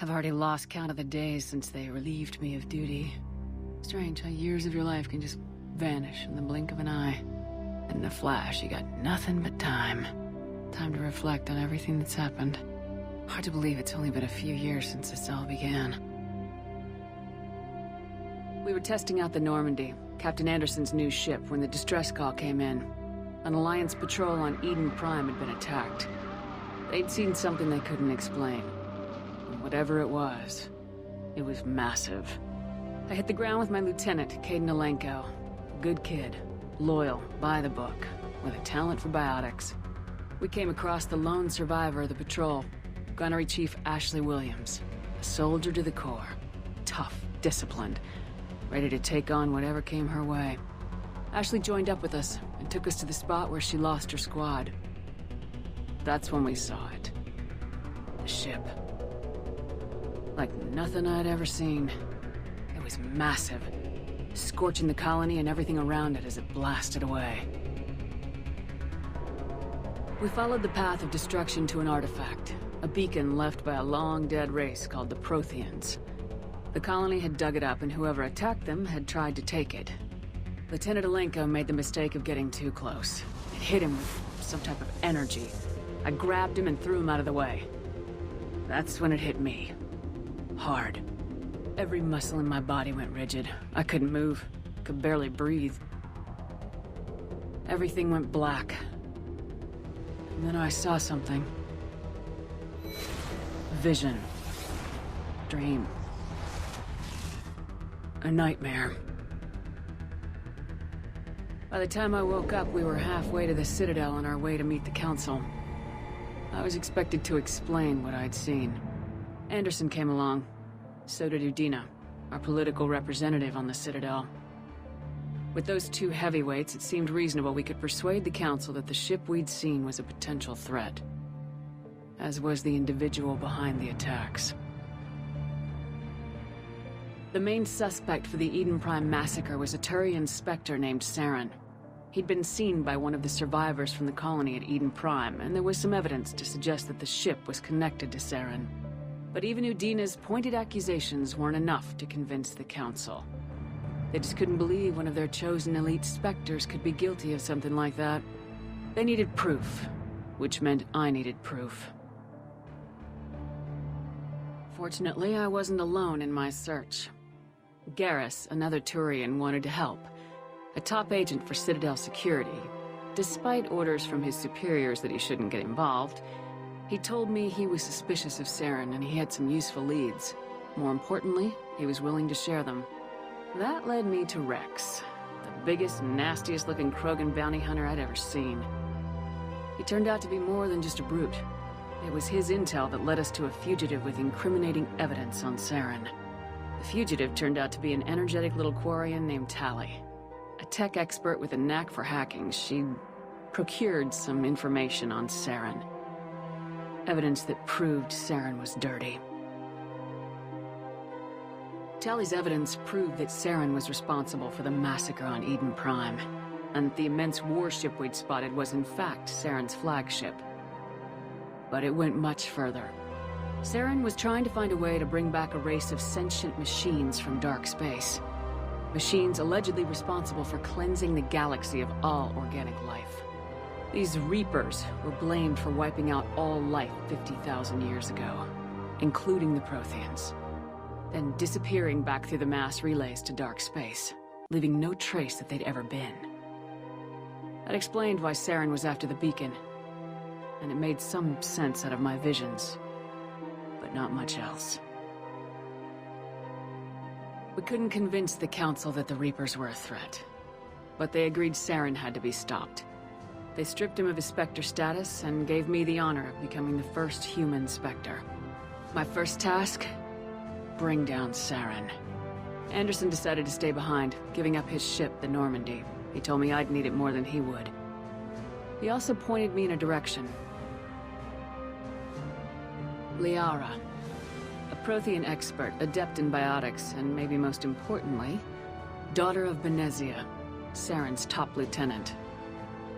I've already lost count of the days since they relieved me of duty. Strange how years of your life can just vanish in the blink of an eye. And in a flash, you got nothing but time. Time to reflect on everything that's happened. Hard to believe it's only been a few years since this all began. We were testing out the Normandy, Captain Anderson's new ship, when the distress call came in. An Alliance patrol on Eden Prime had been attacked. They'd seen something they couldn't explain. And whatever it was massive. I hit the ground with my lieutenant, Caden Alenko. Good kid, loyal, by the book, with a talent for biotics. We came across the lone survivor of the patrol, Gunnery Chief Ashley Williams. A soldier to the core. Tough, disciplined, ready to take on whatever came her way. Ashley joined up with us and took us to the spot where she lost her squad. That's when we saw it. The ship. Like nothing I'd ever seen. It was massive, scorching the colony and everything around it as it blasted away. We followed the path of destruction to an artifact, a beacon left by a long-dead race called the Protheans. The colony had dug it up, and whoever attacked them had tried to take it. Lieutenant Alenko made the mistake of getting too close. It hit him with some type of energy. I grabbed him and threw him out of the way. That's when it hit me. Hard. Every muscle in my body went rigid. I couldn't move, could barely breathe. Everything went black. And then I saw something. Vision. Dream. A nightmare. By the time I woke up, we were halfway to the Citadel on our way to meet the Council. I was expected to explain what I'd seen. Anderson came along. So did Udina, our political representative on the Citadel. With those two heavyweights, it seemed reasonable we could persuade the Council that the ship we'd seen was a potential threat. As was the individual behind the attacks. The main suspect for the Eden Prime massacre was a Turian Spectre named Saren. He'd been seen by one of the survivors from the colony at Eden Prime, and there was some evidence to suggest that the ship was connected to Saren. But even Udina's pointed accusations weren't enough to convince the Council. They just couldn't believe one of their chosen elite Spectres could be guilty of something like that. They needed proof, which meant I needed proof. Fortunately, I wasn't alone in my search. Garrus, another Turian, wanted to help. A top agent for Citadel security. Despite orders from his superiors that he shouldn't get involved, he told me he was suspicious of Saren and he had some useful leads. More importantly, he was willing to share them. That led me to Rex, the biggest, nastiest looking Krogan bounty hunter I'd ever seen. He turned out to be more than just a brute. It was his intel that led us to a fugitive with incriminating evidence on Saren. The fugitive turned out to be an energetic little Quarian named Tali. A tech expert with a knack for hacking, she'd procured some information on Saren. Evidence that proved Saren was dirty. Tali's evidence proved that Saren was responsible for the massacre on Eden Prime, and that the immense warship we'd spotted was in fact Saren's flagship. But it went much further. Saren was trying to find a way to bring back a race of sentient machines from dark space. Machines allegedly responsible for cleansing the galaxy of all organic life. These Reapers were blamed for wiping out all life 50,000 years ago, including the Protheans, then disappearing back through the mass relays to dark space, leaving no trace that they'd ever been. That explained why Saren was after the beacon, and it made some sense out of my visions, but not much else. We couldn't convince the Council that the Reapers were a threat, but they agreed Saren had to be stopped. They stripped him of his Spectre status and gave me the honor of becoming the first human Spectre. My first task? Bring down Saren. Anderson decided to stay behind, giving up his ship, the Normandy. He told me I'd need it more than he would. He also pointed me in a direction. Liara. A Prothean expert, adept in biotics, and maybe most importantly, daughter of Benezia, Saren's top lieutenant.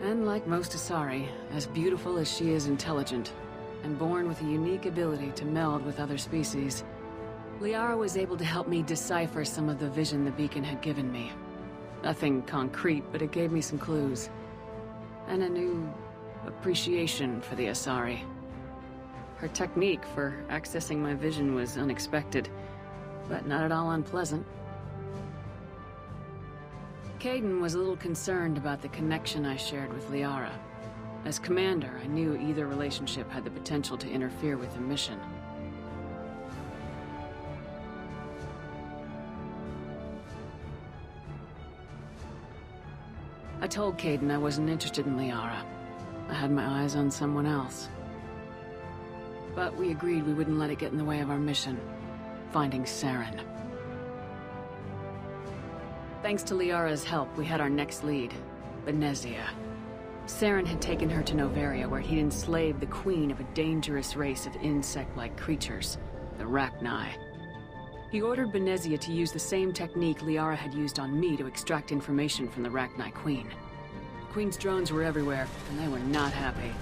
And like most Asari, as beautiful as she is intelligent, and born with a unique ability to meld with other species. Liara was able to help me decipher some of the vision the beacon had given me. Nothing concrete, but it gave me some clues. And a new appreciation for the Asari. Her technique for accessing my vision was unexpected, but not at all unpleasant. Kaidan was a little concerned about the connection I shared with Liara. As commander, I knew either relationship had the potential to interfere with the mission. I told Kaidan I wasn't interested in Liara. I had my eyes on someone else. But we agreed we wouldn't let it get in the way of our mission, finding Saren. Thanks to Liara's help, we had our next lead, Benezia. Saren had taken her to Noveria, where he'd enslaved the queen of a dangerous race of insect-like creatures, the Rachni. He ordered Benezia to use the same technique Liara had used on me to extract information from the Rachni queen. The queen's drones were everywhere, and they were not happy.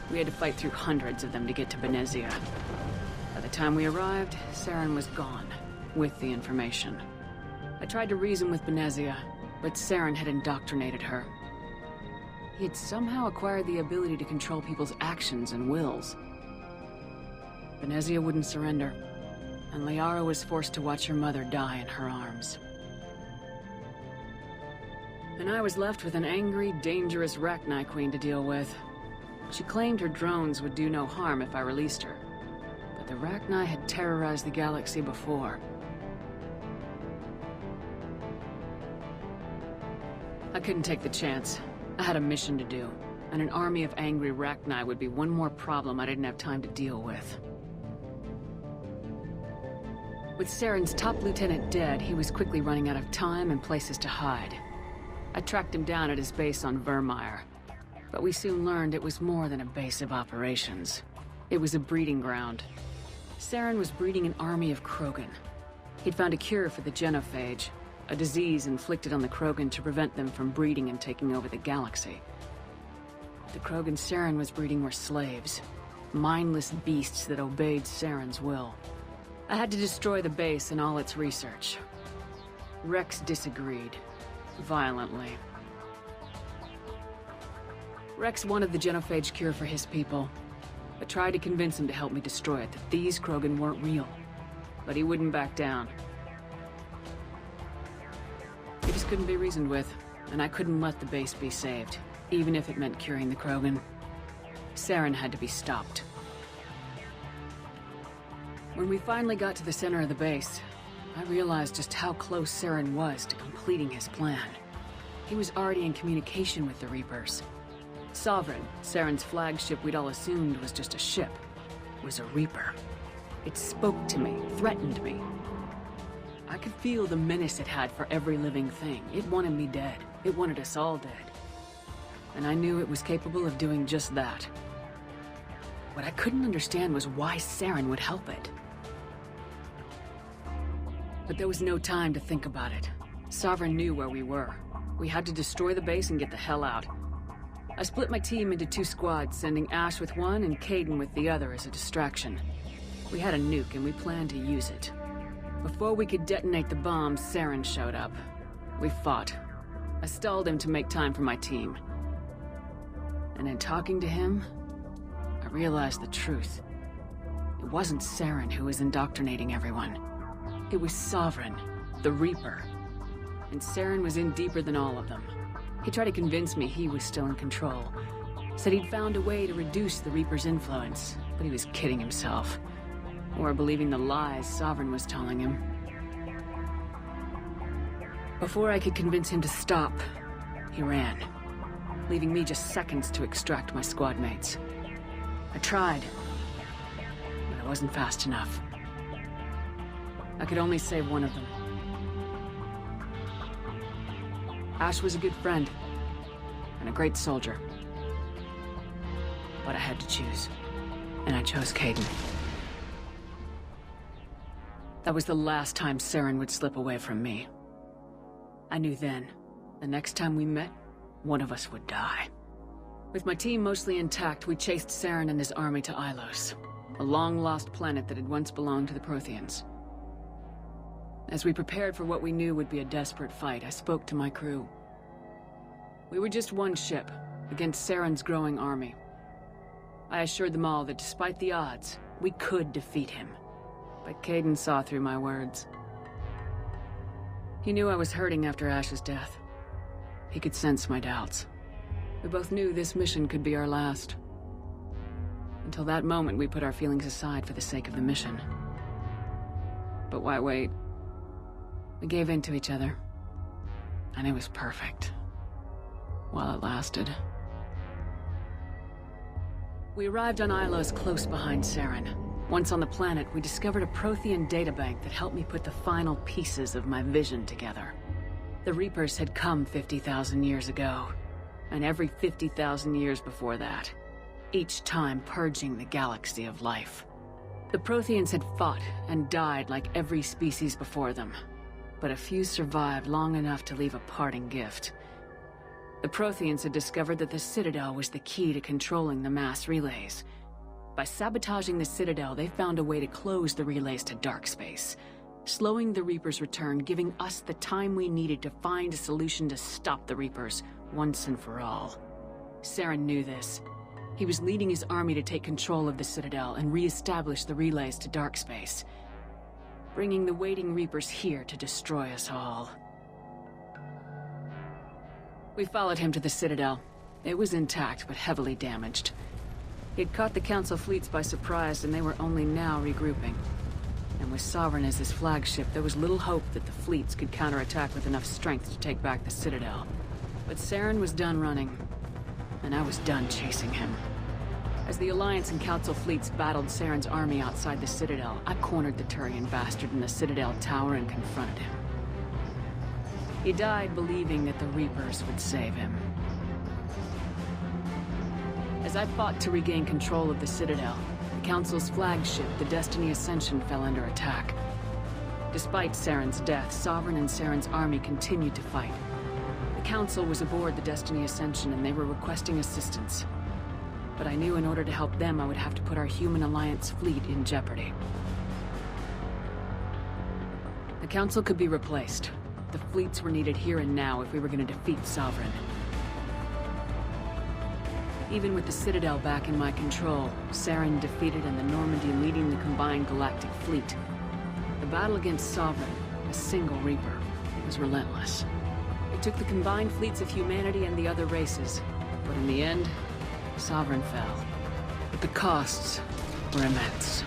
We had to fight through hundreds of them to get to Benezia. By the time we arrived, Saren was gone, with the information. I tried to reason with Benezia, but Saren had indoctrinated her. He had somehow acquired the ability to control people's actions and wills. Benezia wouldn't surrender, and Liara was forced to watch her mother die in her arms. And I was left with an angry, dangerous Rachni queen to deal with. She claimed her drones would do no harm if I released her, but the Rachni had terrorized the galaxy before. I couldn't take the chance. I had a mission to do, and an army of angry Rachni would be one more problem I didn't have time to deal with. With Saren's top lieutenant dead, he was quickly running out of time and places to hide. I tracked him down at his base on Vermeer, but we soon learned it was more than a base of operations. It was a breeding ground. Saren was breeding an army of Krogan. He'd found a cure for the genophage, a disease inflicted on the Krogan to prevent them from breeding and taking over the galaxy. The Krogan Saren was breeding were slaves, mindless beasts that obeyed Saren's will. I had to destroy the base and all its research. Rex disagreed, violently. Rex wanted the genophage cure for his people. I tried to convince him to help me destroy it, that these Krogan weren't real. But he wouldn't back down. He just couldn't be reasoned with, and I couldn't let the base be saved, even if it meant curing the Krogan. Saren had to be stopped. When we finally got to the center of the base, I realized just how close Saren was to completing his plan. He was already in communication with the Reapers. Sovereign, Saren's flagship we'd all assumed was just a ship, was a Reaper. It spoke to me, threatened me. I could feel the menace it had for every living thing. It wanted me dead. It wanted us all dead. And I knew it was capable of doing just that. What I couldn't understand was why Saren would help it. But there was no time to think about it. Sovereign knew where we were. We had to destroy the base and get the hell out. I split my team into 2 squads, sending Ash with one and Kaidan with the other as a distraction. We had a nuke and we planned to use it. Before we could detonate the bomb, Saren showed up. We fought. I stalled him to make time for my team. And in talking to him, I realized the truth. It wasn't Saren who was indoctrinating everyone. It was Sovereign, the Reaper. And Saren was in deeper than all of them. He tried to convince me he was still in control. Said he'd found a way to reduce the Reaper's influence, but he was kidding himself. Or believing the lies Sovereign was telling him. Before I could convince him to stop, he ran, leaving me just seconds to extract my squad mates. I tried, but I wasn't fast enough. I could only save one of them. Ash was a good friend, and a great soldier. But I had to choose, and I chose Kaidan. That was the last time Saren would slip away from me. I knew then, the next time we met, one of us would die. With my team mostly intact, we chased Saren and his army to Ilos, a long-lost planet that had once belonged to the Protheans. As we prepared for what we knew would be a desperate fight, I spoke to my crew. We were just one ship, against Saren's growing army. I assured them all that despite the odds, we could defeat him. But Caden saw through my words. He knew I was hurting after Ash's death. He could sense my doubts. We both knew this mission could be our last. Until that moment, we put our feelings aside for the sake of the mission. But why wait? We gave in to each other. And it was perfect. While it lasted. We arrived on Ilos close behind Saren. Once on the planet, we discovered a Prothean databank that helped me put the final pieces of my vision together. The Reapers had come 50,000 years ago, and every 50,000 years before that, each time purging the galaxy of life. The Protheans had fought and died like every species before them, but a few survived long enough to leave a parting gift. The Protheans had discovered that the Citadel was the key to controlling the mass relays. By sabotaging the Citadel, they found a way to close the relays to dark space, slowing the Reapers' return, giving us the time we needed to find a solution to stop the Reapers once and for all. Saren knew this. He was leading his army to take control of the Citadel and re-establish the relays to dark space, bringing the waiting Reapers here to destroy us all. We followed him to the Citadel. It was intact, but heavily damaged. He had caught the Council fleets by surprise, and they were only now regrouping. And with Sovereign as his flagship, there was little hope that the fleets could counterattack with enough strength to take back the Citadel. But Saren was done running, and I was done chasing him. As the Alliance and Council fleets battled Saren's army outside the Citadel, I cornered the Turian bastard in the Citadel tower and confronted him. He died believing that the Reapers would save him. As I fought to regain control of the Citadel, the Council's flagship, the Destiny Ascension, fell under attack. Despite Saren's death, Sovereign and Saren's army continued to fight. The Council was aboard the Destiny Ascension and they were requesting assistance. But I knew in order to help them, I would have to put our human Alliance fleet in jeopardy. The Council could be replaced. The fleets were needed here and now if we were going to defeat Sovereign. Even with the Citadel back in my control, Saren defeated and the Normandy leading the combined galactic fleet. The battle against Sovereign, a single Reaper, was relentless. It took the combined fleets of humanity and the other races, but in the end, Sovereign fell. But the costs were immense.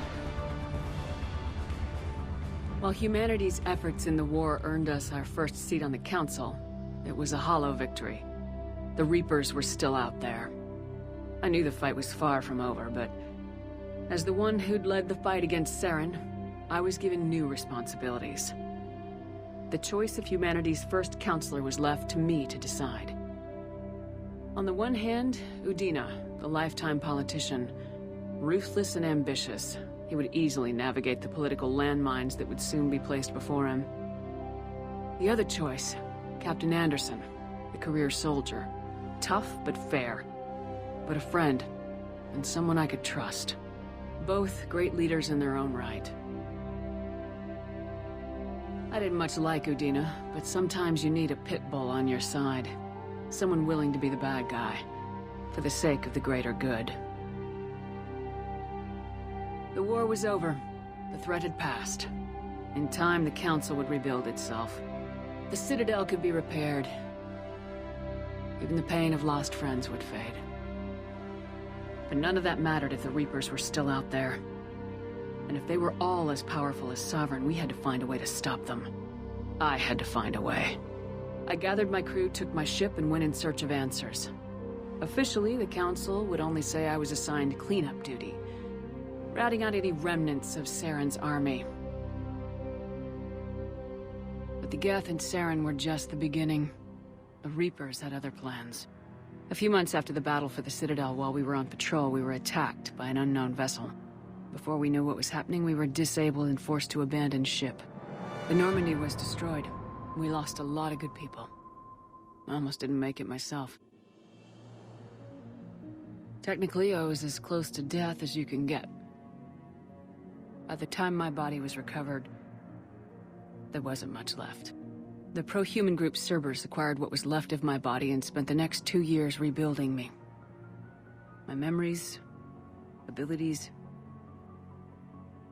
While humanity's efforts in the war earned us our first seat on the Council, it was a hollow victory. The Reapers were still out there. I knew the fight was far from over, but as the one who'd led the fight against Saren, I was given new responsibilities. The choice of humanity's first counselor was left to me to decide. On the one hand, Udina, the lifetime politician, ruthless and ambitious. He would easily navigate the political landmines that would soon be placed before him. The other choice, Captain Anderson, the career soldier. Tough but fair. But a friend, and someone I could trust. Both great leaders in their own right. I didn't much like Udina, but sometimes you need a pit bull on your side. Someone willing to be the bad guy, for the sake of the greater good. The war was over. The threat had passed. In time, the Council would rebuild itself. The Citadel could be repaired. Even the pain of lost friends would fade. But none of that mattered if the Reapers were still out there. And if they were all as powerful as Sovereign, we had to find a way to stop them. I had to find a way. I gathered my crew, took my ship, and went in search of answers. Officially, the Council would only say I was assigned cleanup duty, routing out any remnants of Saren's army. But the Geth and Saren were just the beginning. The Reapers had other plans. A few months after the battle for the Citadel, while we were on patrol, we were attacked by an unknown vessel. Before we knew what was happening, we were disabled and forced to abandon ship. The Normandy was destroyed. We lost a lot of good people. I almost didn't make it myself. Technically, I was as close to death as you can get. By the time my body was recovered, there wasn't much left. The pro-human group Cerberus acquired what was left of my body and spent the next 2 years rebuilding me. My memories, abilities,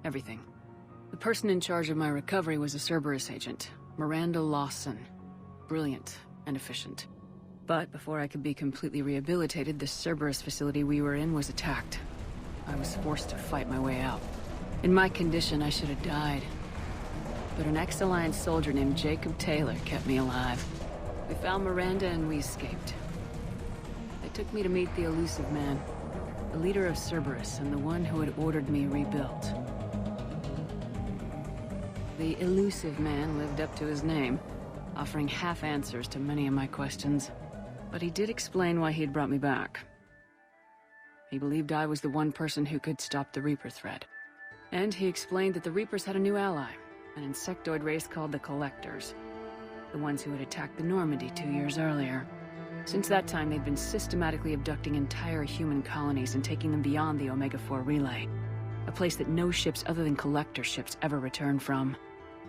everything. The person in charge of my recovery was a Cerberus agent, Miranda Lawson. Brilliant and efficient. But before I could be completely rehabilitated, the Cerberus facility we were in was attacked. I was forced to fight my way out. In my condition, I should have died. But an ex-Alliance soldier named Jacob Taylor kept me alive. We found Miranda and we escaped. They took me to meet the Elusive Man, the leader of Cerberus and the one who had ordered me rebuilt. The Elusive Man lived up to his name, offering half answers to many of my questions. But he did explain why he had brought me back. He believed I was the one person who could stop the Reaper threat. And he explained that the Reapers had a new ally, an insectoid race called the Collectors. The ones who had attacked the Normandy 2 years earlier. Since that time, they'd been systematically abducting entire human colonies and taking them beyond the Omega-4 relay. A place that no ships other than Collector ships ever return from.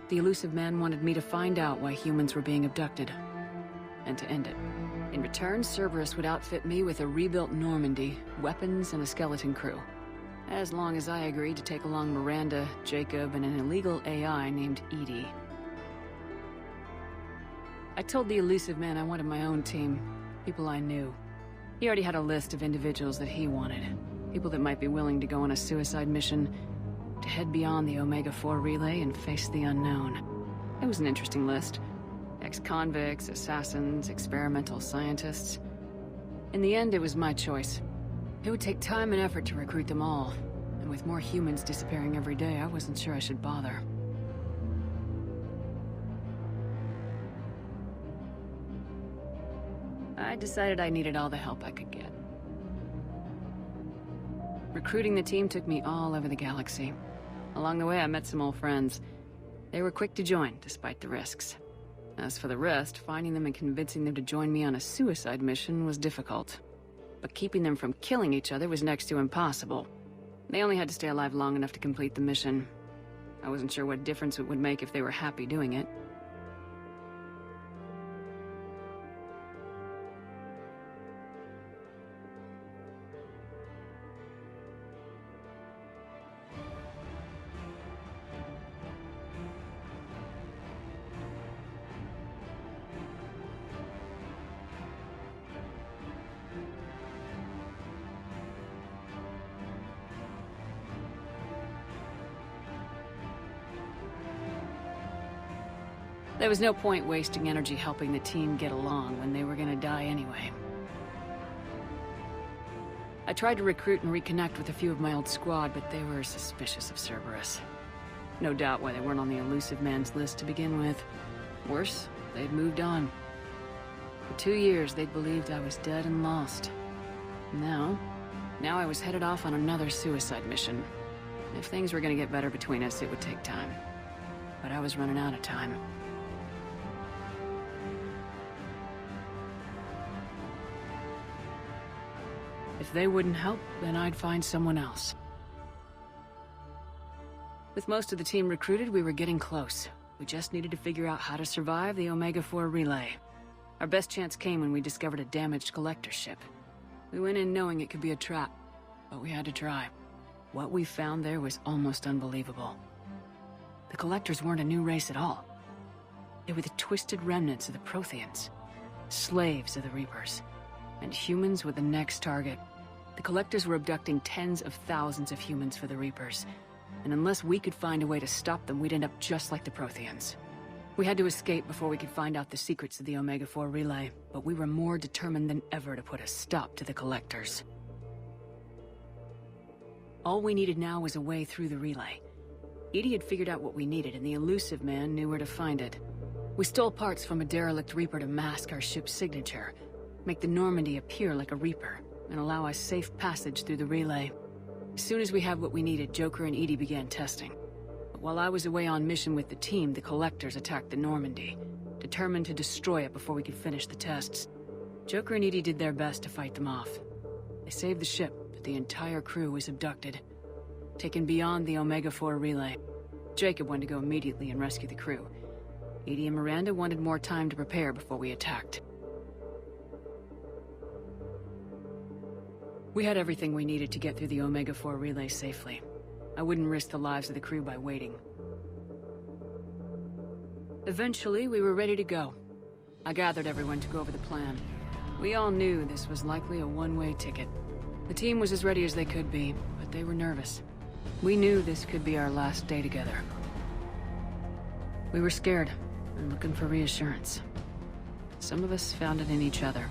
The Elusive Man wanted me to find out why humans were being abducted, and to end it. In return, Cerberus would outfit me with a rebuilt Normandy, weapons, and a skeleton crew. As long as I agreed to take along Miranda, Jacob, and an illegal AI named Edie. I told the Elusive Man I wanted my own team, people I knew. He already had a list of individuals that he wanted. People that might be willing to go on a suicide mission, to head beyond the Omega-4 relay and face the unknown. It was an interesting list. Ex-convicts, assassins, experimental scientists. In the end, it was my choice. It would take time and effort to recruit them all, and with more humans disappearing every day, I wasn't sure I should bother. I decided I needed all the help I could get. Recruiting the team took me all over the galaxy. Along the way, I met some old friends. They were quick to join, despite the risks. As for the rest, finding them and convincing them to join me on a suicide mission was difficult. But keeping them from killing each other was next to impossible. They only had to stay alive long enough to complete the mission. I wasn't sure what difference it would make if they were happy doing it. There was no point wasting energy helping the team get along when they were gonna die anyway. I tried to recruit and reconnect with a few of my old squad, but they were suspicious of Cerberus. No doubt why they weren't on the Elusive Man's list to begin with. Worse, they'd moved on. For 2 years, they'd believed I was dead and lost. Now I was headed off on another suicide mission. If things were gonna get better between us, it would take time. But I was running out of time. If they wouldn't help, then I'd find someone else. With most of the team recruited, we were getting close. We just needed to figure out how to survive the Omega-4 relay. Our best chance came when we discovered a damaged collector ship. We went in knowing it could be a trap, but we had to try. What we found there was almost unbelievable. The collectors weren't a new race at all. They were the twisted remnants of the Protheans, slaves of the Reapers, and humans were the next target. The collectors were abducting tens of thousands of humans for the Reapers, and unless we could find a way to stop them, we'd end up just like the Protheans. We had to escape before we could find out the secrets of the Omega-4 relay, but we were more determined than ever to put a stop to the collectors. All we needed now was a way through the relay. Edie had figured out what we needed, and the Elusive Man knew where to find it. We stole parts from a derelict Reaper to mask our ship's signature, make the Normandy appear like a Reaper, and allow us safe passage through the relay. As soon as we had what we needed, Joker and Edie began testing. But while I was away on mission with the team, the collectors attacked the Normandy, determined to destroy it before we could finish the tests. Joker and Edie did their best to fight them off. They saved the ship, but the entire crew was abducted. Taken beyond the Omega-4 relay. Jacob wanted to go immediately and rescue the crew. Edie and Miranda wanted more time to prepare before we attacked. We had everything we needed to get through the Omega-4 relay safely. I wouldn't risk the lives of the crew by waiting. Eventually, we were ready to go. I gathered everyone to go over the plan. We all knew this was likely a one-way ticket. The team was as ready as they could be, but they were nervous. We knew this could be our last day together. We were scared and looking for reassurance. Some of us found it in each other.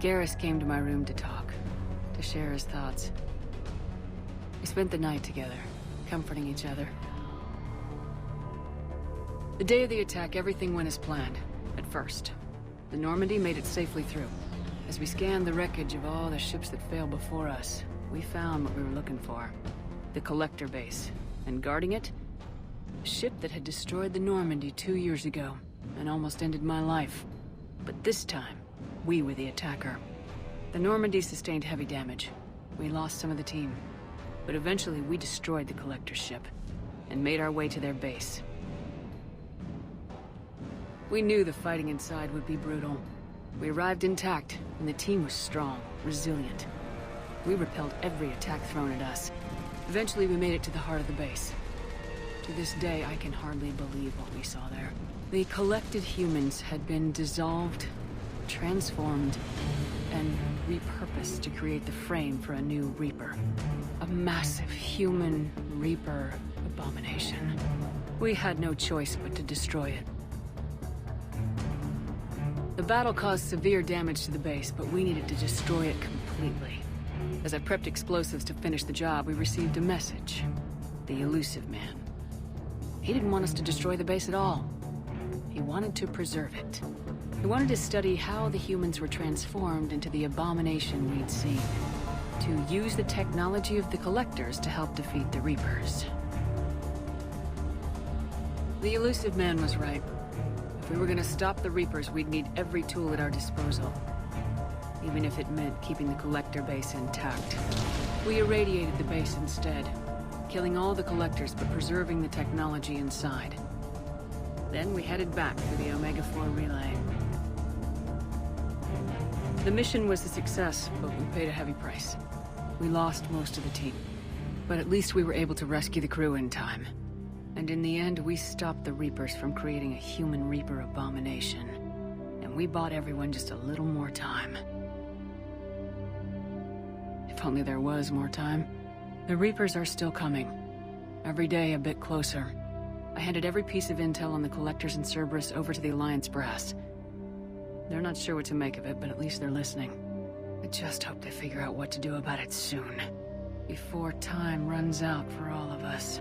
Garrus came to my room to talk, to share his thoughts. We spent the night together, comforting each other. The day of the attack, everything went as planned, at first. The Normandy made it safely through. As we scanned the wreckage of all the ships that failed before us, we found what we were looking for. The Collector base. And guarding it, a ship that had destroyed the Normandy 2 years ago, and almost ended my life. But this time, we were the attacker. The Normandy sustained heavy damage. We lost some of the team. But eventually we destroyed the Collector ship, and made our way to their base. We knew the fighting inside would be brutal. We arrived intact, and the team was strong, resilient. We repelled every attack thrown at us. Eventually we made it to the heart of the base. To this day, I can hardly believe what we saw there. The collected humans had been dissolved, transformed, and repurposed to create the frame for a new Reaper. A massive human Reaper abomination. We had no choice but to destroy it. The battle caused severe damage to the base, but we needed to destroy it completely. As I prepped explosives to finish the job, we received a message. The Elusive Man. He didn't want us to destroy the base at all. He wanted to preserve it. He wanted to study how the humans were transformed into the abomination we'd seen. To use the technology of the Collectors to help defeat the Reapers. The Elusive Man was right. If we were gonna stop the Reapers, we'd need every tool at our disposal. Even if it meant keeping the Collector base intact. We irradiated the base instead, killing all the Collectors but preserving the technology inside. Then we headed back for the Omega-4 relay. The mission was a success, but we paid a heavy price. We lost most of the team, but at least we were able to rescue the crew in time. And in the end, we stopped the Reapers from creating a human Reaper abomination. And we bought everyone just a little more time. If only there was more time. The Reapers are still coming. Every day a bit closer. I handed every piece of intel on the Collectors and Cerberus over to the Alliance brass. They're not sure what to make of it, but at least they're listening. I just hope they figure out what to do about it soon. Before time runs out for all of us.